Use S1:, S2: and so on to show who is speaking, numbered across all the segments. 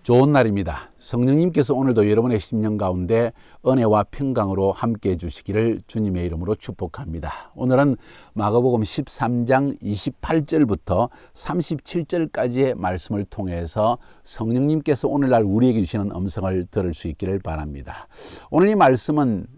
S1: 좋은 날입니다. 성령님께서 오늘도 여러분의 심령 가운데 은혜와 평강으로 함께 해주시기를 주님의 이름으로 축복합니다. 오늘은 마가복음 13장 28절부터 37절까지의 말씀을 통해서 성령님께서 오늘날 우리에게 주시는 음성을 들을 수 있기를 바랍니다. 오늘 이 말씀은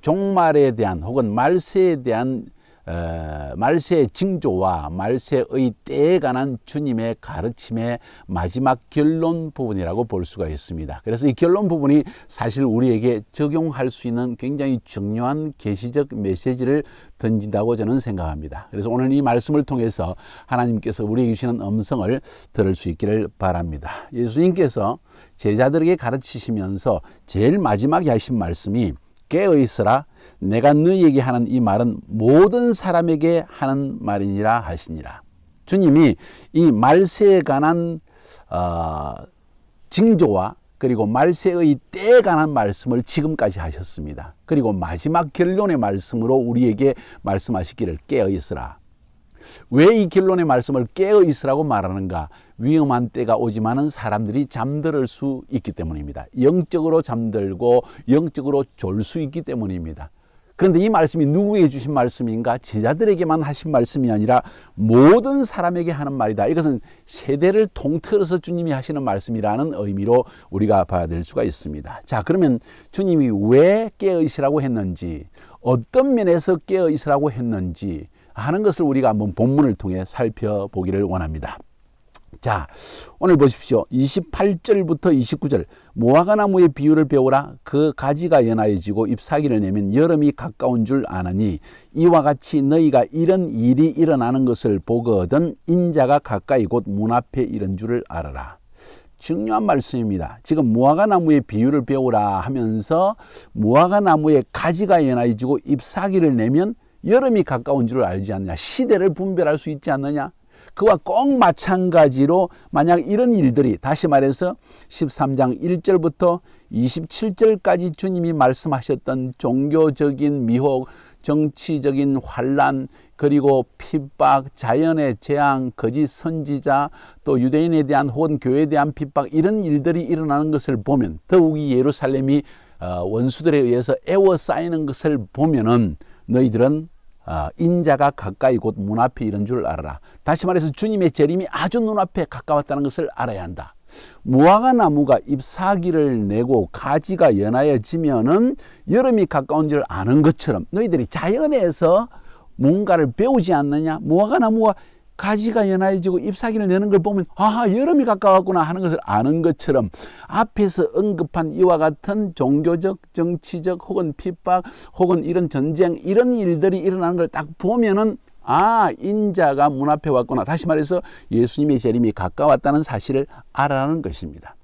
S1: 종말에 대한 혹은 말세에 대한 말세의 징조와 말세의 때에 관한 주님의 가르침의 마지막 결론 부분이라고 볼 수가 있습니다. 그래서 이 결론 부분이 사실 우리에게 적용할 수 있는 굉장히 중요한 계시적 메시지를 던진다고 저는 생각합니다. 그래서 오늘 이 말씀을 통해서 하나님께서 우리에게 주시는 음성을 들을 수 있기를 바랍니다. 예수님께서 제자들에게 가르치시면서 제일 마지막에 하신 말씀이 깨어있으라, 내가 너희에게 하는 이 말은 모든 사람에게 하는 말이니라 하시니라. 주님이 이 말세에 관한 징조와 그리고 말세의 때에 관한 말씀을 지금까지 하셨습니다. 그리고 마지막 결론의 말씀으로 우리에게 말씀하시기를 깨어있으라. 왜 이 결론의 말씀을 깨어있으라고 말하는가? 위험한 때가 오지만은 사람들이 잠들 수 있기 때문입니다. 영적으로 잠들고 영적으로 졸 수 있기 때문입니다. 그런데 이 말씀이 누구에게 주신 말씀인가? 제자들에게만 하신 말씀이 아니라 모든 사람에게 하는 말이다. 이것은 세대를 통틀어서 주님이 하시는 말씀이라는 의미로 우리가 봐야 될 수가 있습니다. 자, 그러면 주님이 왜 깨어있으라고 했는지, 어떤 면에서 깨어있으라고 했는지 하는 것을 우리가 한번 본문을 통해 살펴보기를 원합니다. 자, 오늘 보십시오. 28절부터 29절. 무화과나무의 비유를 배우라. 그 가지가 연하여지고 잎사귀를 내면 여름이 가까운 줄 아느니 이와 같이 너희가 이런 일이 일어나는 것을 보거든 인자가 가까이 곧 문 앞에 이른 줄을 알아라. 중요한 말씀입니다. 지금 무화과나무의 비유를 배우라 하면서 무화과나무의 가지가 연하여지고 잎사귀를 내면 여름이 가까운 줄을 알지 않느냐. 시대를 분별할 수 있지 않느냐. 그와 꼭 마찬가지로 만약 이런 일들이, 다시 말해서 13장 1절부터 27절까지 주님이 말씀하셨던 종교적인 미혹, 정치적인 환란, 그리고 핍박, 자연의 재앙, 거짓 선지자, 또 유대인에 대한 혹은 교회에 대한 핍박, 이런 일들이 일어나는 것을 보면, 더욱이 예루살렘이 원수들에 의해서 애워싸이는 것을 보면은 너희들은 인자가 가까이 곧 문 앞에 이른 줄 알아라. 다시 말해서 주님의 재림이 아주 눈앞에 가까웠다는 것을 알아야 한다. 무화과나무가 잎사귀를 내고 가지가 연하여지면은 여름이 가까운 줄 아는 것처럼 너희들이 자연에서 뭔가를 배우지 않느냐? 무화과나무가 가지가 연하여지고 잎사귀를 내는 걸 보면 아하, 여름이 가까웠구나 하는 것을 아는 것처럼 앞에서 언급한 이와 같은 종교적, 정치적 혹은 핍박 혹은 이런 전쟁, 이런 일들이 일어나는 걸 딱 보면은 인자가 문 앞에 왔구나. 다시 말해서 예수님의 재림이 가까웠다는 사실을 알아라는 것입니다.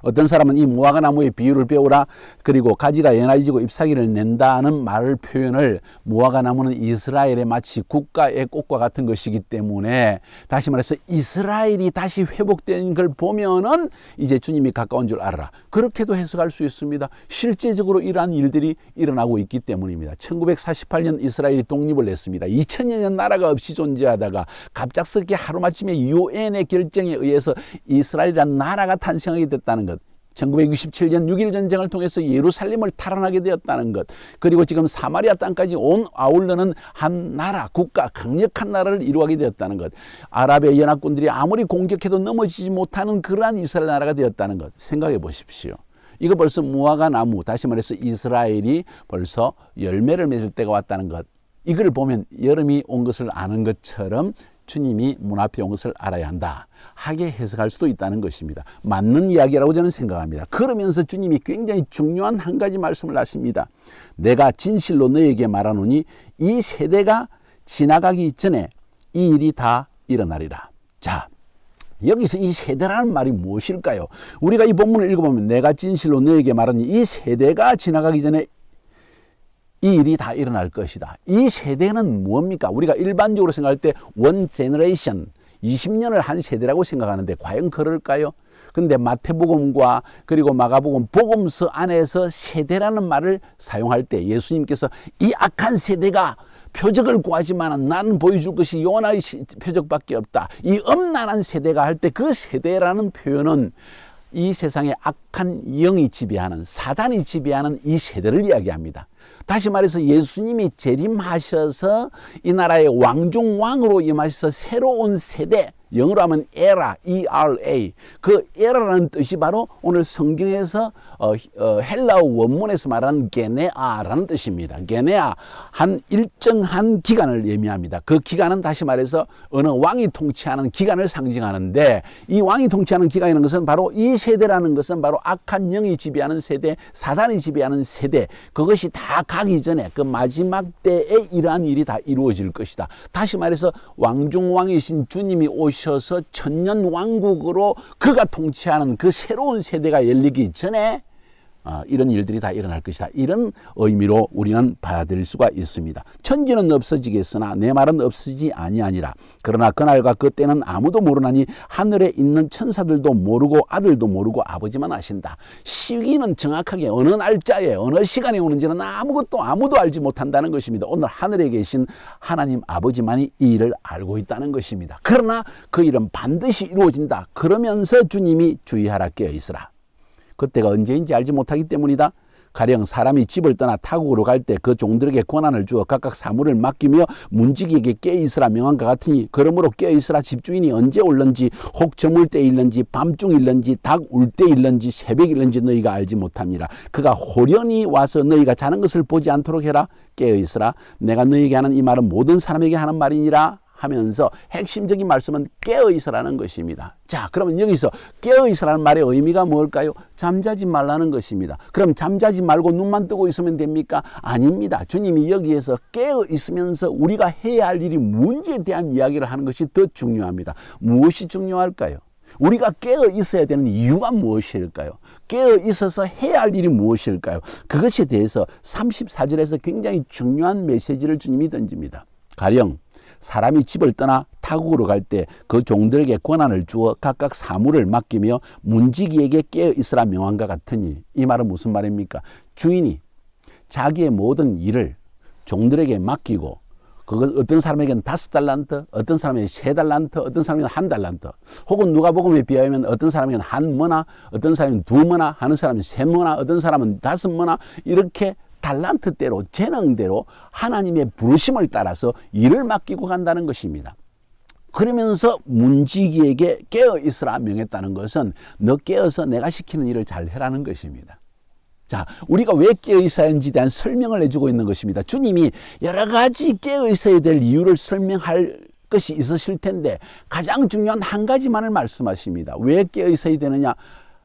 S1: 어떤 사람은 이 무화과나무의 비유를 배우라, 그리고 가지가 연하여지고 잎사귀를 낸다는 말을 표현을, 무화과나무는 이스라엘의 마치 국가의 꽃과 같은 것이기 때문에 다시 말해서 이스라엘이 다시 회복된 걸 보면은 이제 주님이 가까운 줄 알아라. 그렇게도 해석할 수 있습니다. 실제적으로 이러한 일들이 일어나고 있기 때문입니다. 1948년 이스라엘이 독립을 냈습니다. 2000여 년 나라가 없이 존재하다가 갑작스럽게 하루마침에 유엔의 결정에 의해서 이스라엘이라는 나라가 탄생하게 됐다는 것. 1967년 6.1 전쟁을 통해서 예루살렘을 탈환하게 되었다는 것, 그리고 지금 사마리아 땅까지 아울러는 한 나라, 국가, 강력한 나라를 이루게 되었다는 것, 아랍의 연합군들이 아무리 공격해도 넘어지지 못하는 그러한 이스라엘 나라가 되었다는 것, 생각해 보십시오. 이거 벌써 무화과나무, 다시 말해서 이스라엘이 벌써 열매를 맺을 때가 왔다는 것, 이걸 보면 여름이 온 것을 아는 것처럼 주님이 문 앞에 온 것을 알아야 한다 하게 해석할 수도 있다는 것입니다. 맞는 이야기라고 저는 생각합니다. 그러면서 주님이 굉장히 중요한 한 가지 말씀을 하십니다. 내가 진실로 너에게 말하노니 이 세대가 지나가기 전에 이 일이 다 일어나리라. 자, 여기서 이 세대라는 말이 무엇일까요? 우리가 이 본문을 읽어보면 내가 진실로 너에게 말하니 이 세대가 지나가기 전에 이 일이 다 일어날 것이다. 이 세대는 뭡니까? 우리가 일반적으로 생각할 때 one generation, 20년을 한 세대라고 생각하는데 과연 그럴까요? 근데 마태복음과 그리고 마가복음 복음서 안에서 세대라는 말을 사용할 때 예수님께서 이 악한 세대가 표적을 구하지만 나는 보여줄 것이 요나의 표적밖에 없다. 이 엄난한 세대가 할 때 그 세대라는 표현은 이 세상에 악한 영이 지배하는, 사단이 지배하는 이 세대를 이야기합니다. 다시 말해서 예수님이 재림하셔서 이 나라의 왕중왕으로 임하셔서 새로운 세대, 영어로 하면 에라, E-R-A. 그 에라라는 뜻이 바로 오늘 성경에서 헬라어 원문에서 말하는 게네아라는 뜻입니다. 게네아, 한 일정한 기간을 의미합니다. 그 기간은 다시 말해서 어느 왕이 통치하는 기간을 상징하는데, 이 왕이 통치하는 기간이라는 것은 바로 이 세대라는 것은 바로 악한 영이 지배하는 세대, 사단이 지배하는 세대, 그것이 다 가기 전에 그 마지막 때에 이러한 일이 다 이루어질 것이다. 다시 말해서 왕중왕이신 주님이 오셔서 천년 왕국으로 그가 통치하는 그 새로운 세대가 열리기 전에 이런 일들이 다 일어날 것이다. 이런 의미로 우리는 받아들일 수가 있습니다. 천지는 없어지겠으나 내 말은 없어지지 아니하니라. 그러나 그날과 그때는 아무도 모르나니 하늘에 있는 천사들도 모르고 아들도 모르고 아버지만 아신다. 시기는 정확하게 어느 날짜에 어느 시간에 오는지는 아무도 알지 못한다는 것입니다. 오늘 하늘에 계신 하나님 아버지만이 이 일을 알고 있다는 것입니다. 그러나 그 일은 반드시 이루어진다. 그러면서 주님이 주의하라, 깨어있으라. 그때가 언제인지 알지 못하기 때문이다. 가령 사람이 집을 떠나 타국으로 갈 때 그 종들에게 권한을 주어 각각 사물을 맡기며 문지기에게 깨어있으라 명한 것 같으니, 그러므로 깨어있으라. 집주인이 언제 올는지, 혹 저물 때일는지, 밤중일는지, 닭 울 때일는지, 새벽일는지 너희가 알지 못함이라. 그가 호련히 와서 너희가 자는 것을 보지 않도록 해라. 깨어있으라. 내가 너희에게 하는 이 말은 모든 사람에게 하는 말이니라 하면서 핵심적인 말씀은 깨어있으라는 것입니다. 자, 그러면 여기서 깨어있으라는 말의 의미가 뭘까요? 잠자지 말라는 것입니다. 그럼 잠자지 말고 눈만 뜨고 있으면 됩니까? 아닙니다. 주님이 여기에서 깨어있으면서 우리가 해야 할 일이 뭔지에 대한 이야기를 하는 것이 더 중요합니다. 무엇이 중요할까요? 우리가 깨어 있어야 되는 이유가 무엇일까요? 깨어 있어서 해야 할 일이 무엇일까요? 그것에 대해서 34절에서 굉장히 중요한 메시지를 주님이 던집니다. 가령 사람이 집을 떠나 타국으로 갈 때 그 종들에게 권한을 주어 각각 사물을 맡기며 문지기에게 깨어 있으라 명한 것 같으니, 이 말은 무슨 말입니까? 주인이 자기의 모든 일을 종들에게 맡기고, 그것 어떤 사람에게는 5달란트, 어떤 사람에게는 3달란트, 어떤 사람에게는 1달란트, 혹은 누가복음에 비하면 어떤 사람에게는 1머나, 어떤 사람은 2머나, 하는 사람은 3머나, 어떤 사람은 5머나, 이렇게 달란트대로, 재능대로 하나님의 부르심을 따라서 일을 맡기고 간다는 것입니다. 그러면서 문지기에게 깨어 있으라 명했다는 것은 너 깨어서 내가 시키는 일을 잘 해라는 것입니다. 자, 우리가 왜 깨어 있어야 하는지에 대한 설명을 해주고 있는 것입니다. 주님이 여러 가지 깨어 있어야 될 이유를 설명할 것이 있으실 텐데 가장 중요한 한 가지만을 말씀하십니다. 왜 깨어 있어야 되느냐?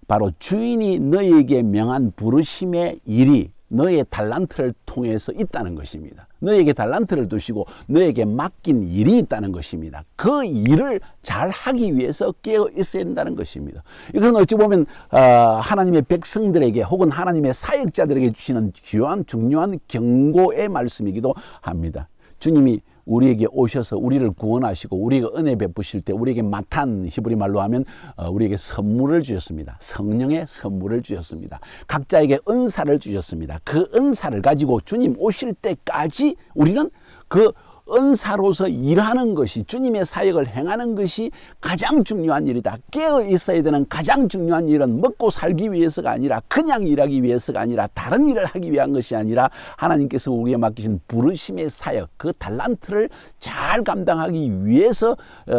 S1: 바로 주인이 너희에게 명한 부르심의 일이 너의 달란트를 통해서 있다는 것입니다. 너에게 달란트를 두시고 너에게 맡긴 일이 있다는 것입니다. 그 일을 잘 하기 위해서 깨어 있어야 된다는 것입니다. 이것은 어찌 보면 하나님의 백성들에게 혹은 하나님의 사역자들에게 주시는 중요한 경고의 말씀이기도 합니다. 주님이 우리에게 오셔서 우리를 구원하시고 우리가 은혜 베푸실 때 우리에게 마탄, 히브리 말로 하면 우리에게 선물을 주셨습니다. 성령의 선물을 주셨습니다. 각자에게 은사를 주셨습니다. 그 은사를 가지고 주님 오실 때까지 우리는 그 은사로서 일하는 것이, 주님의 사역을 행하는 것이 가장 중요한 일이다. 깨어 있어야 되는 가장 중요한 일은 먹고 살기 위해서가 아니라, 그냥 일하기 위해서가 아니라, 다른 일을 하기 위한 것이 아니라 하나님께서 우리에게 맡기신 부르심의 사역, 그 달란트를 잘 감당하기 위해서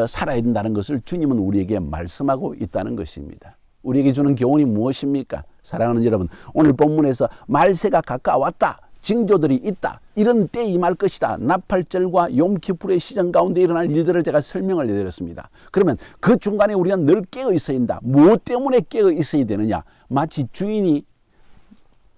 S1: 살아야 된다는 것을 주님은 우리에게 말씀하고 있다는 것입니다. 우리에게 주는 교훈이 무엇입니까? 사랑하는 여러분, 오늘 본문에서 말세가 가까웠다, 징조들이 있다, 이런 때에 임할 것이다, 나팔절과 욤키푸르의 시정 가운데 일어날 일들을 제가 설명을 해드렸습니다. 그러면 그 중간에 우리가 늘 깨어 있어야 된다. 무엇 때문에 깨어 있어야 되느냐? 마치 주인이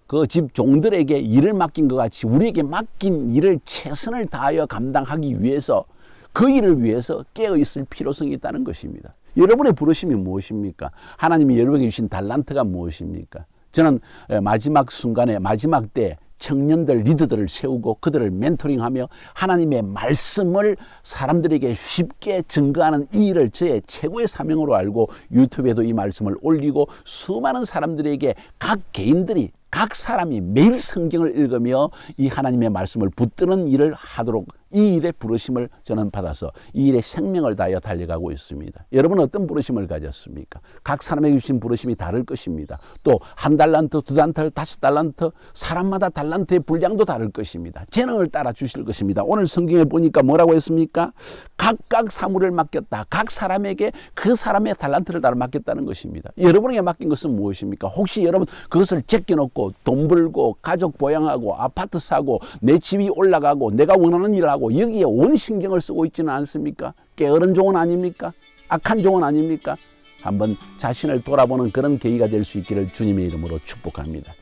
S1: 그 집 종들에게 일을 맡긴 것 같이 우리에게 맡긴 일을 최선을 다하여 감당하기 위해서, 그 일을 위해서 깨어 있을 필요성이 있다는 것입니다. 여러분의 부르심이 무엇입니까? 하나님이 여러분에게 주신 달란트가 무엇입니까? 저는 마지막 순간에, 마지막 때 청년들, 리더들을 세우고 그들을 멘토링하며 하나님의 말씀을 사람들에게 쉽게 증거하는 이 일을 저의 최고의 사명으로 알고 유튜브에도 이 말씀을 올리고 수많은 사람들에게 각 개인들이, 각 사람이 매일 성경을 읽으며 이 하나님의 말씀을 붙드는 일을 하도록 이 일에 부르심을 저는 받아서 이 일에 생명을 다하여 달려가고 있습니다. 여러분은 어떤 부르심을 가졌습니까? 각 사람에게 주신 부르심이 다를 것입니다. 또 한 달란트, 두 달란트, 5달란트, 사람마다 달란트의 분량도 다를 것입니다. 재능을 따라 주실 것입니다. 오늘 성경에 보니까 뭐라고 했습니까? 각각 사물을 맡겼다. 각 사람에게 그 사람의 달란트를 따라 맡겼다는 것입니다. 여러분에게 맡긴 것은 무엇입니까? 혹시 여러분 그것을 제껴놓고 돈 벌고 가족 보양하고 아파트 사고 내 집이 올라가고 내가 원하는 일을 하고 여기에 온 신경을 쓰고 있지는 않습니까? 게으른 종은 아닙니까? 악한 종은 아닙니까? 한번 자신을 돌아보는 그런 계기가 될 수 있기를 주님의 이름으로 축복합니다.